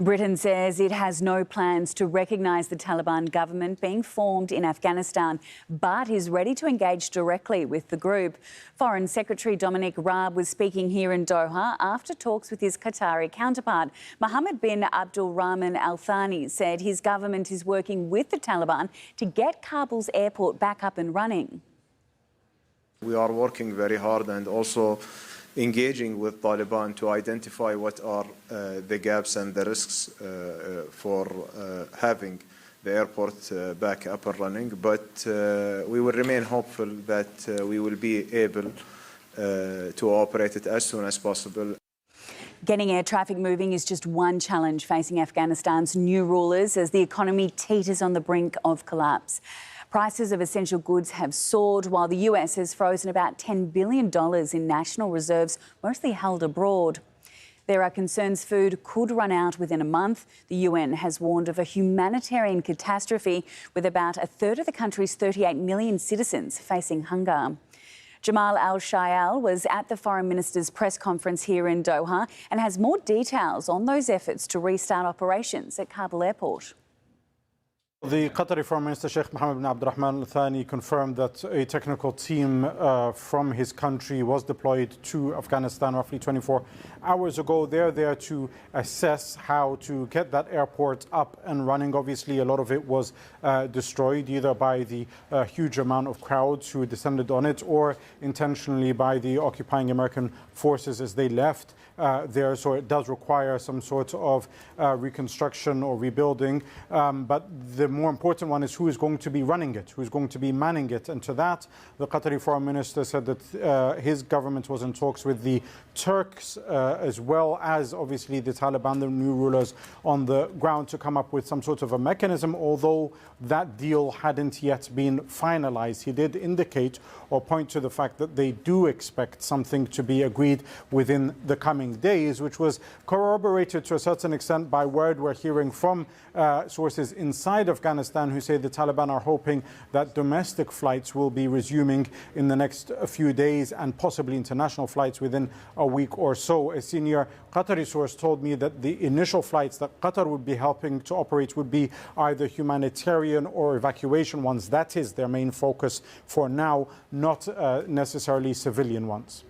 Britain says it has no plans to recognise the Taliban government being formed in Afghanistan, but is ready to engage directly with the group. Foreign Secretary Dominic Raab was speaking here in Doha after talks with his Qatari counterpart. Mohammed bin Abdul Rahman Al Thani said his government is working with the Taliban to get Kabul's airport back up and running. We are working very hard and also engaging with Taliban to identify what are the gaps and the risks for having the airport back up and running. But we will remain hopeful that we will be able to operate it as soon as possible. Getting air traffic moving is just one challenge facing Afghanistan's new rulers as the economy teeters on the brink of collapse. Prices of essential goods have soared, while the US has frozen about $10 billion in national reserves, mostly held abroad. There are concerns food could run out within a month. The UN has warned of a humanitarian catastrophe, with about a third of the country's 38 million citizens facing hunger. Jamal Al-Shayal was at the Foreign Minister's press conference here in Doha and has more details on those efforts to restart operations at Kabul airport. The Qatari Foreign Minister Sheikh Mohammed bin Abdulrahman Al Thani confirmed that a technical team from his country was deployed to Afghanistan roughly 24 hours ago. They're there to assess how to get that airport up and running. Obviously, a lot of it was destroyed either by the huge amount of crowds who descended on it or intentionally by the occupying American forces as they left there. So it does require some sort of reconstruction or rebuilding. But the more important one is who is going to be running it, who's going to be manning it. And to that, the Qatari Foreign Minister said that his government was in talks with the Turks as well as obviously the Taliban, the new rulers on the ground, to come up with some sort of a mechanism, although that deal hadn't yet been finalized. He did indicate or point to the fact that they do expect something to be agreed within the coming days, which was corroborated to a certain extent by word we're hearing from sources inside Afghanistan who say the Taliban are hoping that domestic flights will be resuming in the next few days and possibly international flights within a week or so. A senior Qatari source told me that the initial flights that Qatar would be helping to operate would be either humanitarian or evacuation ones. That is their main focus for now, not necessarily civilian ones.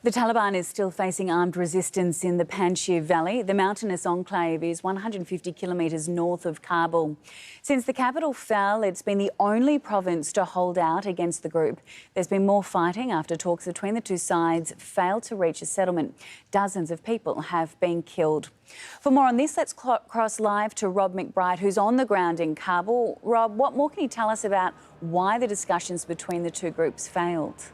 The Taliban is still facing armed resistance in the Panjshir Valley. The mountainous enclave is 150 kilometres north of Kabul. Since the capital fell, it's been the only province to hold out against the group. There's been more fighting after talks between the two sides failed to reach a settlement. Dozens of people have been killed. For more on this, let's cross live to Rob McBride, who's on the ground in Kabul. Rob, what more can you tell us about why the discussions between the two groups failed?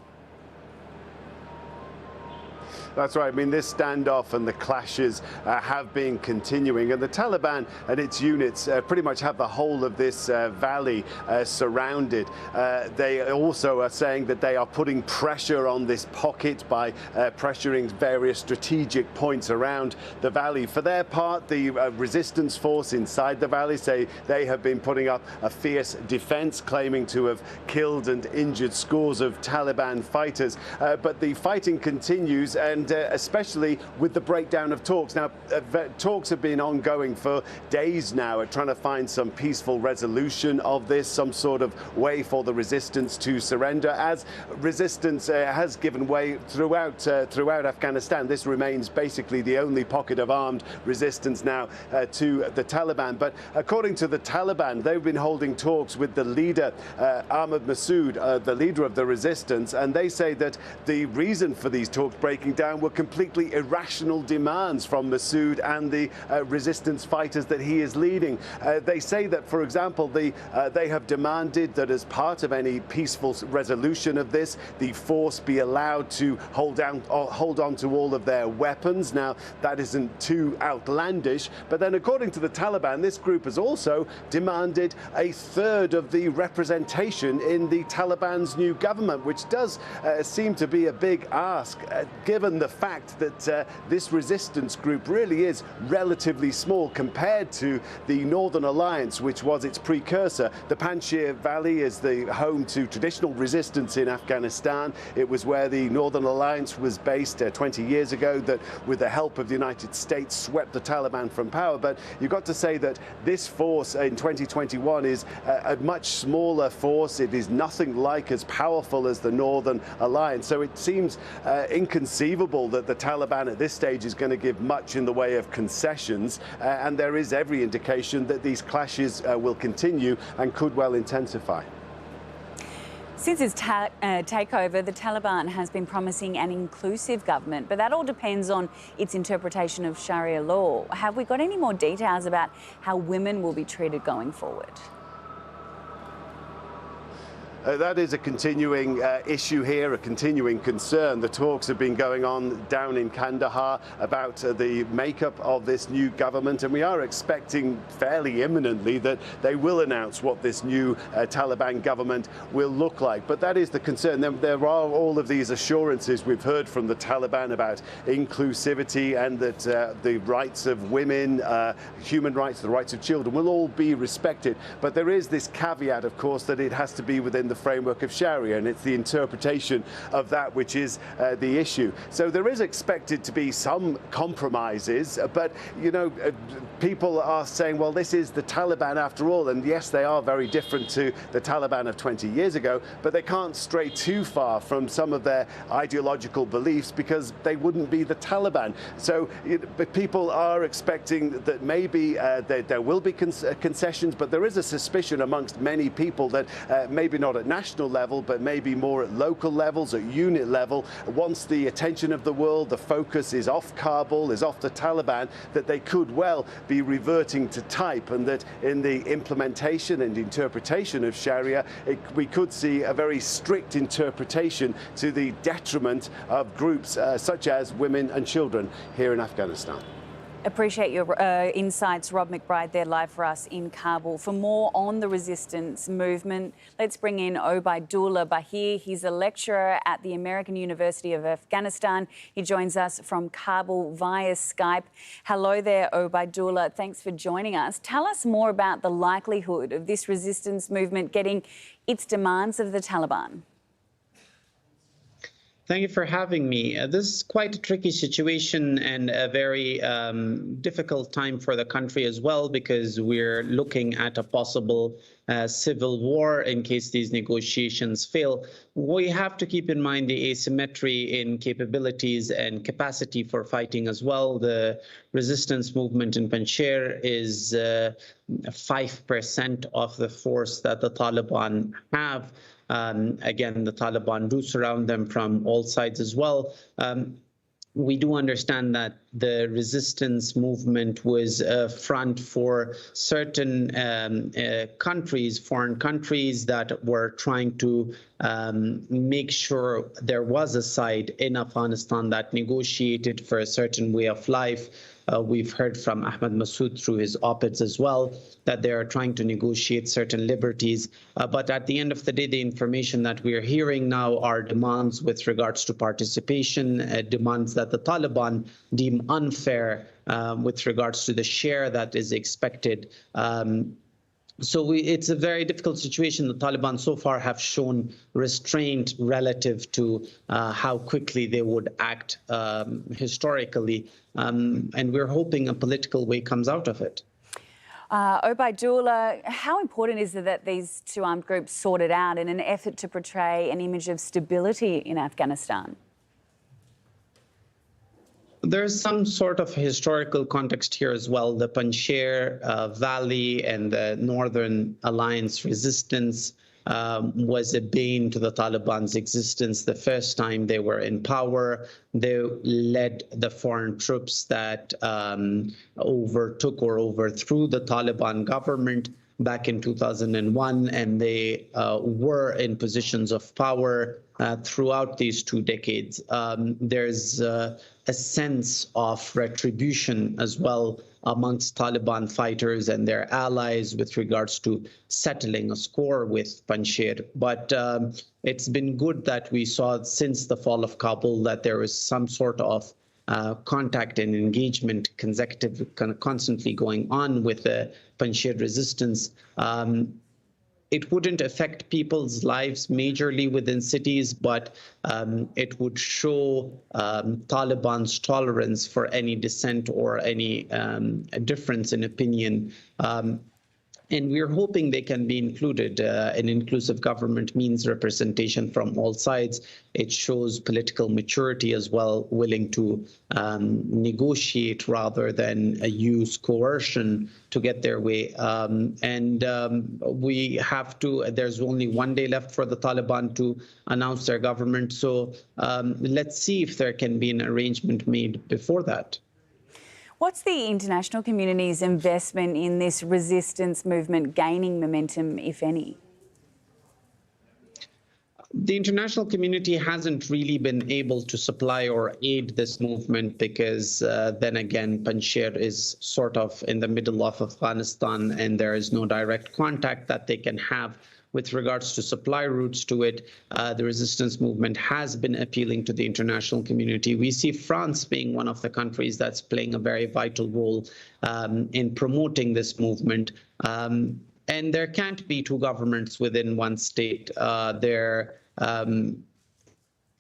That's right. I mean, this standoff and the clashes have been continuing, and the Taliban and its units pretty much have the whole of this valley surrounded. They also are saying that they are putting pressure on this pocket by pressuring various strategic points around the valley. For their part, the resistance force inside the valley say they have been putting up a fierce defense, claiming to have killed and injured scores of Taliban fighters. But the fighting continues, and especially with the breakdown of talks. Now, talks have been ongoing for days now at trying to find some peaceful resolution of this, some sort of way for the resistance to surrender. As resistance has given way throughout Afghanistan, this remains basically the only pocket of armed resistance now to the Taliban. But according to the Taliban, they've been holding talks with the leader, Ahmad Massoud, the leader of the resistance, and they say that the reason for these talks breaking down were completely irrational demands from Massoud and the resistance fighters that he is leading. They say that, for example, they have demanded that as part of any peaceful resolution of this, the force be allowed to hold on to all of their weapons. Now, that isn't too outlandish, but then according to the Taliban, this group has also demanded a third of the representation in the Taliban's new government, which does seem to be a big ask, given the fact that this resistance group really is relatively small compared to the Northern Alliance, which was its precursor. The Panjshir Valley is the home to traditional resistance in Afghanistan. It was where the Northern Alliance was based 20 years ago, that with the help of the United States swept the Taliban from power. But you've got to say that this force in 2021 is a much smaller force. It is nothing like as powerful as the Northern Alliance. So it seems inconceivable that the Taliban at this stage is going to give much in the way of concessions. And there is every indication that these clashes will continue and could well intensify. Since its takeover, the Taliban has been promising an inclusive government, but that all depends on its interpretation of Sharia law. Have we got any more details about how women will be treated going forward? That is a continuing issue here, a continuing concern. The talks have been going on down in Kandahar about the makeup of this new government, and we are expecting fairly imminently that they will announce what this new Taliban government will look like. But that is the concern. There are all of these assurances we've heard from the Taliban about inclusivity and that the rights of women, human rights, the rights of children will all be respected. But there is this caveat, of course, that it has to be within the framework of Sharia, and it's the interpretation of that which is the issue. So there is expected to be some compromises, but you know, people are saying, well, this is the Taliban after all, and yes, they are very different to the Taliban of 20 years ago, but they can't stray too far from some of their ideological beliefs because they wouldn't be the Taliban. So but people are expecting that maybe there will be concessions, but there is a suspicion amongst many people that maybe not at national level, but maybe more at local levels, at unit level, once the attention of the world, the focus is off Kabul, is off the Taliban, that they could well be reverting to type, and that in the implementation and interpretation of Sharia, we could see a very strict interpretation to the detriment of groups such as women and children here in Afghanistan. Appreciate your insights, Rob McBride, there live for us in Kabul. For more on the resistance movement, let's bring in Obaidullah Bahir. He's a lecturer at the American University of Afghanistan. He joins us from Kabul via Skype. Hello there, Obaidullah. Thanks for joining us. Tell us more about the likelihood of this resistance movement getting its demands of the Taliban. Thank you for having me. This is quite a tricky situation and a very difficult time for the country as well, because we're looking at a possible civil war in case these negotiations fail. We have to keep in mind the asymmetry in capabilities and capacity for fighting as well. The resistance movement in Panjshir is 5% of the force that the Taliban have. Again, the Taliban do surround them from all sides as well. We do understand that the resistance movement was a front for certain countries, foreign countries, that were trying to make sure there was a side in Afghanistan that negotiated for a certain way of life. We've heard from Ahmad Massoud through his op-eds as well that they are trying to negotiate certain liberties. But at the end of the day, the information that we are hearing now are demands with regards to participation, demands that the Taliban deem unfair with regards to the share that is expected. So it's a very difficult situation. The Taliban so far have shown restraint relative to how quickly they would act historically. And we're hoping a political way comes out of it. Obaidullah, how important is it that these two armed groups sort it out in an effort to portray an image of stability in Afghanistan? There's some sort of historical context here as well. The Panjshir Valley and the Northern Alliance resistance was a bane to the Taliban's existence the first time they were in power. They led the foreign troops that overtook or overthrew the Taliban government back in 2001, and they were in positions of power throughout these 2 decades. There's a sense of retribution as well amongst Taliban fighters and their allies with regards to settling a score with Panjshir. But it's been good that we saw since the fall of Kabul that there was some sort of contact and engagement constantly going on with the Panjshir resistance. It wouldn't affect people's lives majorly within cities, but it would show Taliban's tolerance for any dissent or any difference in opinion. And we're hoping they can be included. An inclusive government means representation from all sides. It shows political maturity as well, willing to negotiate rather than use coercion to get their way. We have to, there's only 1 day left for the Taliban to announce their government. So let's see if there can be an arrangement made before that. What's the international community's investment in this resistance movement gaining momentum, if any? The international community hasn't really been able to supply or aid this movement because then again, Panjshir is sort of in the middle of Afghanistan and there is no direct contact that they can have with regards to supply routes to it. The resistance movement has been appealing to the international community. We see France being one of the countries that's playing a very vital role in promoting this movement. And there can't be 2 governments within one state.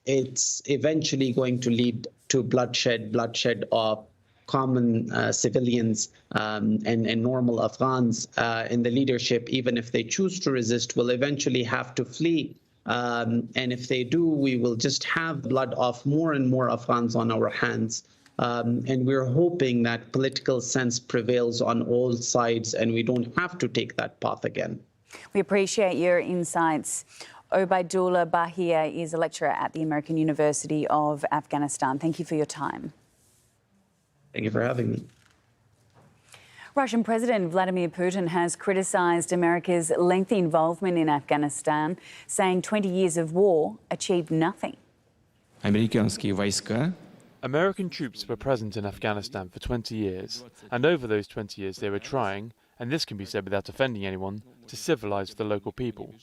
It's eventually going to lead to bloodshed of common civilians and normal Afghans in the leadership, even if they choose to resist, will eventually have to flee. And if they do, we will just have blood of more and more Afghans on our hands. And we're hoping that political sense prevails on all sides and we don't have to take that path again. We appreciate your insights. Obaidullah Bahir is a lecturer at the American University of Afghanistan. Thank you for your time. Thank you for having me. Russian President Vladimir Putin has criticised America's lengthy involvement in Afghanistan, saying 20 years of war achieved nothing. American troops were present in Afghanistan for 20 years, and over those 20 years they were trying, and this can be said without offending anyone, to civilise the local people.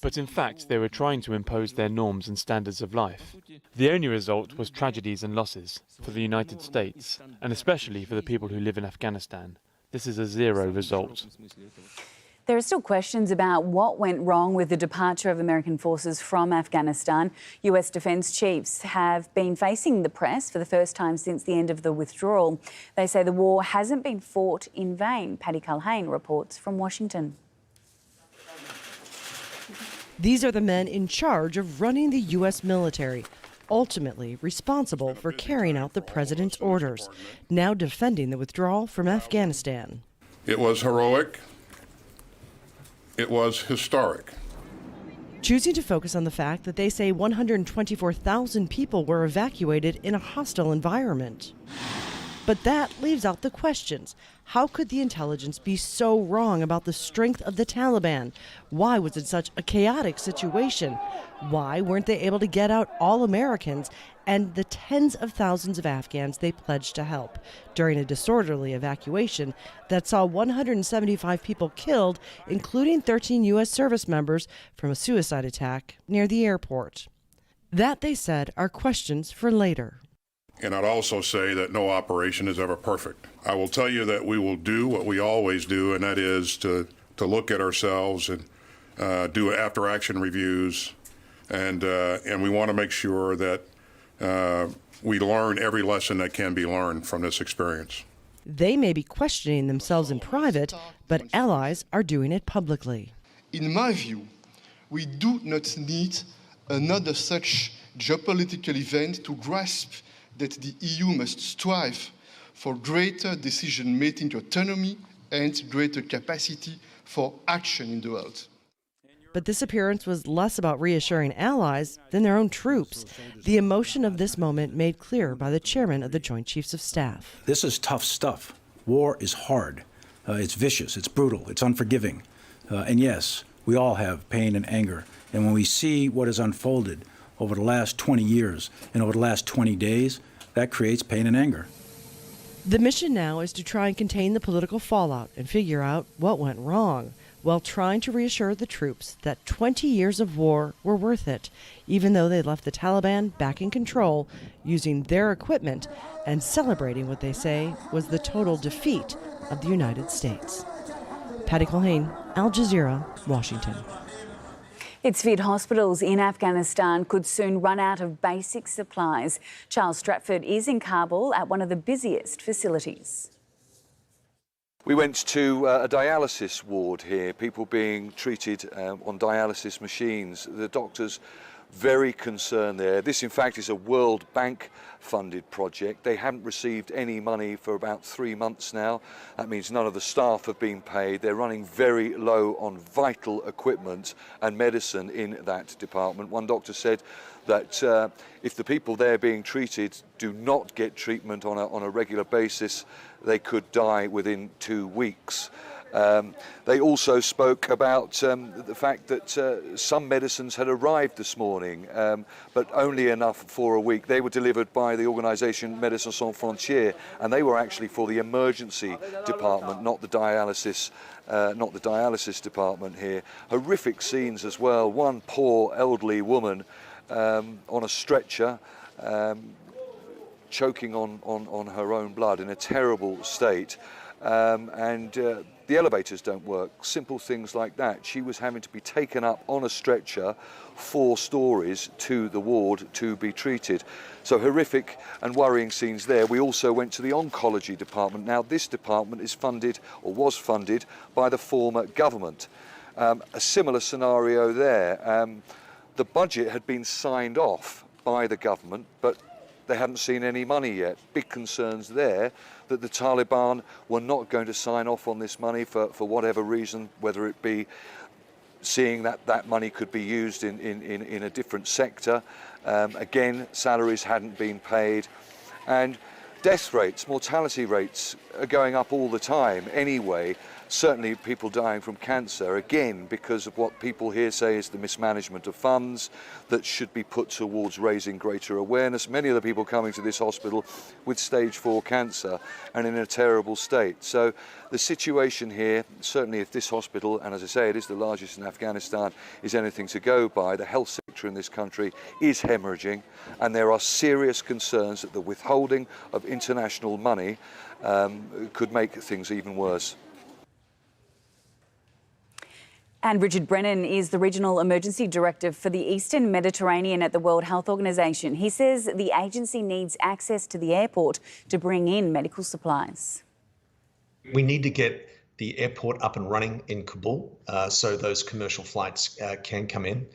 But in fact, they were trying to impose their norms and standards of life. The only result was tragedies and losses for the United States, and especially for the people who live in Afghanistan. This is a zero result. There are still questions about what went wrong with the departure of American forces from Afghanistan. US defence chiefs have been facing the press for the first time since the end of the withdrawal. They say the war hasn't been fought in vain. Paddy Culhane reports from Washington. These are the men in charge of running the U.S. military, ultimately responsible for carrying out the president's orders, now defending the withdrawal from Afghanistan. It was heroic. It was historic. Choosing to focus on the fact that they say 124,000 people were evacuated in a hostile environment. But that leaves out the questions. How could the intelligence be so wrong about the strength of the Taliban? Why was it such a chaotic situation? Why weren't they able to get out all Americans and the tens of thousands of Afghans they pledged to help during a disorderly evacuation that saw 175 people killed, including 13 U.S. service members from a suicide attack near the airport? That, they said, are questions for later. And I'd also say that no operation is ever perfect. I will tell you that we will do what we always do, and that is to look at ourselves and do after-action reviews, and we want to make sure that we learn every lesson that can be learned from this experience. They may be questioning themselves in private, but allies are doing it publicly. In my view, we do not need another such geopolitical event to grasp that the EU must strive for greater decision-making autonomy and greater capacity for action in the world. But this appearance was less about reassuring allies than their own troops. The emotion of this moment made clear by the chairman of the Joint Chiefs of Staff. This is tough stuff. War is hard. It's vicious, it's brutal, it's unforgiving. And yes, we all have pain and anger. And when we see what has unfolded over the last 20 years and over the last 20 days, that creates pain and anger. The mission now is to try and contain the political fallout and figure out what went wrong, while trying to reassure the troops that 20 years of war were worth it, even though they left the Taliban back in control, using their equipment and celebrating what they say was the total defeat of the United States. Patty Culhane, Al Jazeera, Washington. It's feared hospitals in Afghanistan could soon run out of basic supplies. Charles Stratford is in Kabul at one of the busiest facilities. We went to a dialysis ward here, people being treated on dialysis machines. The doctors very concerned there. This, in fact, is a World Bank funded project. They haven't received any money for about 3 months now. That means none of the staff have been paid. They're running very low on vital equipment and medicine in that department. One doctor said that if the people there being treated do not get treatment on a regular basis, they could die within 2 weeks. They also spoke about the fact that some medicines had arrived this morning, but only enough for a week. They were delivered by the organisation Médecins Sans Frontières, and they were actually for the emergency department, not the dialysis department here. Horrific scenes as well. One poor elderly woman on a stretcher, choking on her own blood in a terrible state, and the elevators don't work, simple things like that. She was having to be taken up on a stretcher 4 stories to the ward to be treated. So horrific and worrying scenes there. We also went to the oncology department. Now this department is funded, or was funded, by the former government. A similar scenario there. The budget had been signed off by the government, but they haven't seen any money yet. Big concerns there that the Taliban were not going to sign off on this money for whatever reason, whether it be seeing that money could be used in a different sector. Again, salaries hadn't been paid. And death rates, mortality rates are going up all the time anyway. Certainly people dying from cancer, again, because of what people here say is the mismanagement of funds that should be put towards raising greater awareness. Many of the people coming to this hospital with stage 4 cancer and in a terrible state. So the situation here, certainly if this hospital, and as I say, it is the largest in Afghanistan, is anything to go by, the health sector in this country is hemorrhaging, and there are serious concerns that the withholding of international money could make things even worse. And Richard Brennan is the Regional Emergency Director for the Eastern Mediterranean at the World Health Organization. He says the agency needs access to the airport to bring in medical supplies. We need to get the airport up and running in Kabul so those commercial flights can come in.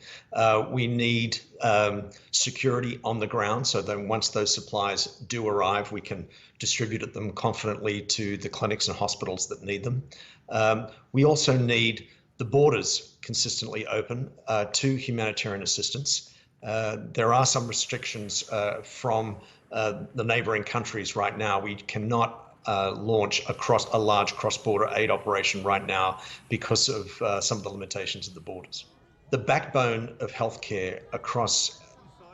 We need security on the ground so that once those supplies do arrive, we can distribute them confidently to the clinics and hospitals that need them. We also need the borders consistently open to humanitarian assistance. There are some restrictions from the neighbouring countries right now. We cannot launch a large cross-border aid operation right now because of some of the limitations of the borders. The backbone of healthcare across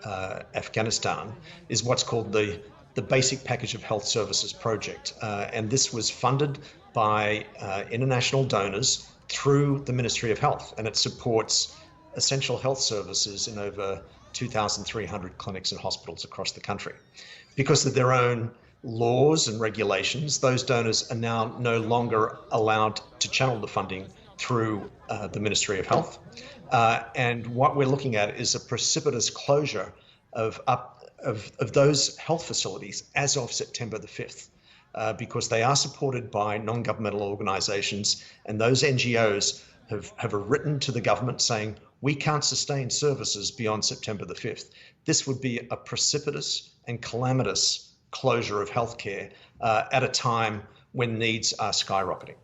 Afghanistan is what's called the Basic Package of Health Services project, and this was funded by international donors through the Ministry of Health, and it supports essential health services in over 2,300 clinics and hospitals across the country. Because of their own laws and regulations, those donors are now no longer allowed to channel the funding through the Ministry of Health. And what we're looking at is a precipitous closure of those health facilities as of September the 5th. Because they are supported by non-governmental organisations, and those NGOs have written to the government saying, we can't sustain services beyond September the 5th. This would be a precipitous and calamitous closure of healthcare at a time when needs are skyrocketing.